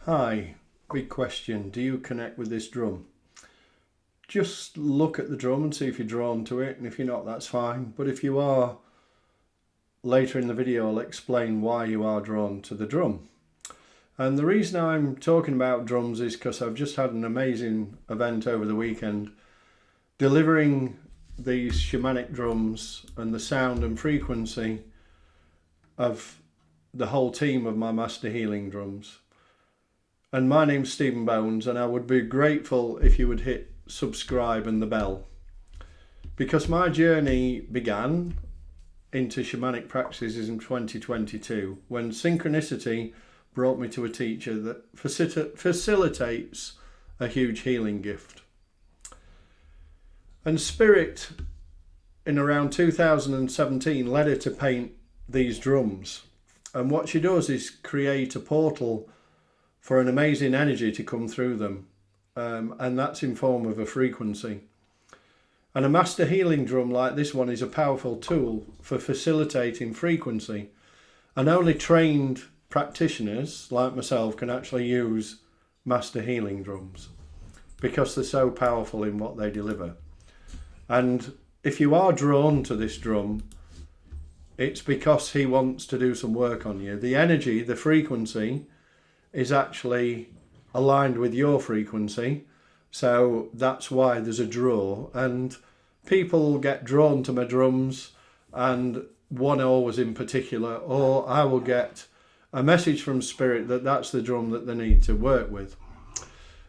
Hi, big question. Do you connect with this drum? Just look at the drum and see if you're drawn to it, and if you're not, that's fine. But if you are, later in the video I'll explain why you are drawn to the drum. And the reason I'm talking about drums is because I've just had an amazing event over the weekend delivering these shamanic drums and the sound and frequency of the whole team of my master healing drums. And my name's Stephen Bones, and I would be grateful if you would hit subscribe and the bell, because my journey began into shamanic practices in 2022 when synchronicity brought me to a teacher that facilitates a huge healing gift. And Spirit, in around 2017, led her to paint these drums. And what she does is create a portal for an amazing energy to come through them. And that's in form of a frequency. And a master healing drum like this one is a powerful tool for facilitating frequency. And only trained practitioners like myself can actually use master healing drums because they're so powerful in what they deliver. And if you are drawn to this drum, it's because he wants to do some work on you. The energy, the frequency, is actually aligned with your frequency. So that's why there's a draw. And people get drawn to my drums, and one always in particular, or I will get a message from Spirit that that's the drum that they need to work with.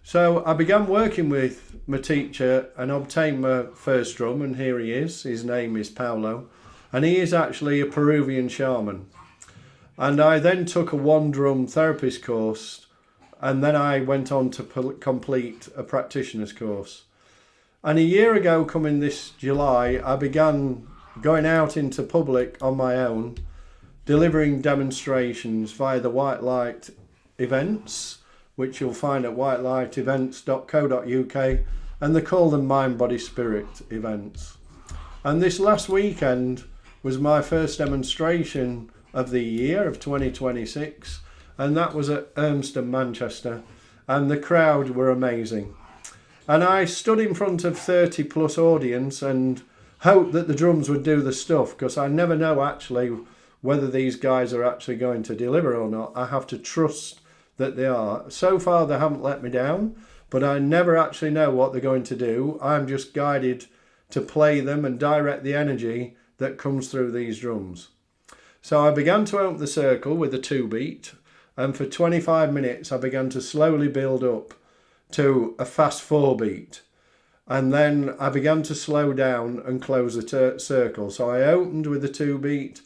So I began working with my teacher and obtained my first drum, and here he is. His name is Paulo, and he is actually a Peruvian shaman. And I then took a one drum therapist course, and then I went on to complete a practitioner's course. And a year ago, coming this July, I began going out into public on my own, delivering demonstrations via the White Light events, which you'll find at whitelight-events.co.uk, and they call them Mind, Body, Spirit events. And this last weekend was my first demonstration of the year of 2026, and that was at Urmston Manchester, and the crowd were amazing. And I stood in front of 30 plus audience and hoped that the drums would do the stuff, because I never know actually whether these guys are actually going to deliver or not. I have to trust that they are. So far they haven't let me down, but I never actually know what they're going to do. I'm just guided to play them and direct the energy that comes through these drums. So I began to open the circle with a 2-beat, and for 25 minutes I began to slowly build up to a fast 4-beat. And then I began to slow down and close the circle. So I opened with a 2-beat,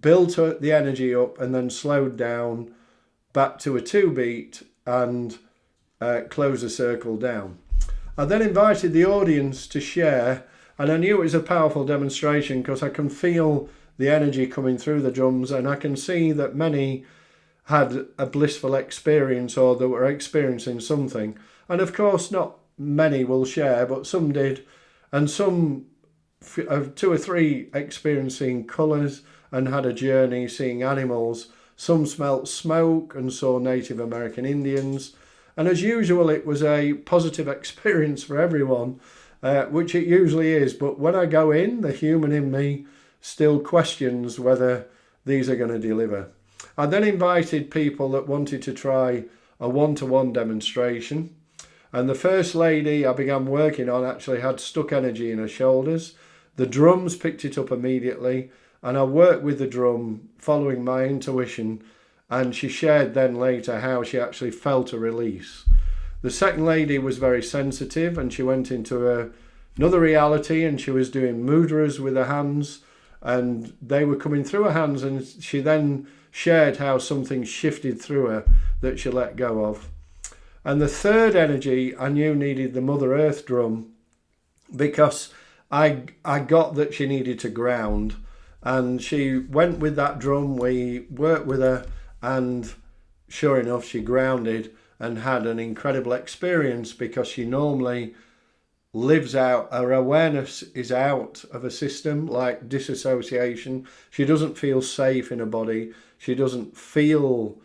built the energy up, and then slowed down back to a 2-beat and closed the circle down. I then invited the audience to share, and I knew it was a powerful demonstration because I can feel the energy coming through the drums, and I can see that many had a blissful experience or that were experiencing something. And of course not many will share, but some did, and some 2 or 3 experiencing colours and had a journey seeing animals. Some smelt smoke and saw Native American Indians, and as usual it was a positive experience for everyone, which it usually is. But when I go in, the human in me still questions whether these are going to deliver. I then invited people that wanted to try a one-to-one demonstration, and the first lady I began working on actually had stuck energy in her shoulders. The drums picked it up immediately, and I worked with the drum following my intuition, and she shared then later how she actually felt a release. The second lady was very sensitive, and she went into another reality, and she was doing mudras with her hands, and they were coming through her hands, and she then shared how something shifted through her that she let go of. And the third energy I knew needed the Mother Earth drum, because I got that she needed to ground, and she went with that drum. We worked with her, and sure enough she grounded and had an incredible experience, because she normally lives out, her awareness is out of a system like disassociation. She doesn't feel safe in her body. She doesn't feel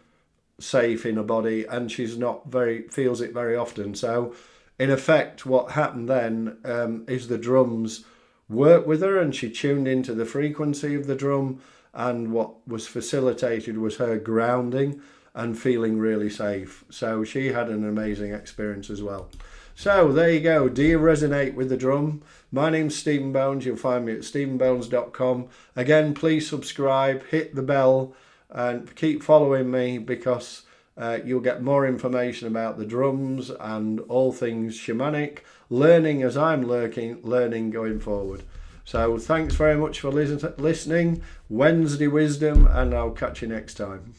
safe in her body, and she's not feels it very often. So in effect, what happened then is the drums worked with her, and she tuned into the frequency of the drum, and what was facilitated was her grounding and feeling really safe. So she had an amazing experience as well. So there you go. Do you resonate with the drum? My name's Stephen Bones. You'll find me at stephenbones.com. Again, please subscribe, hit the bell, and keep following me, because you'll get more information about the drums and all things shamanic, learning as I'm learning going forward. So thanks very much for listening. Wednesday Wisdom, and I'll catch you next time.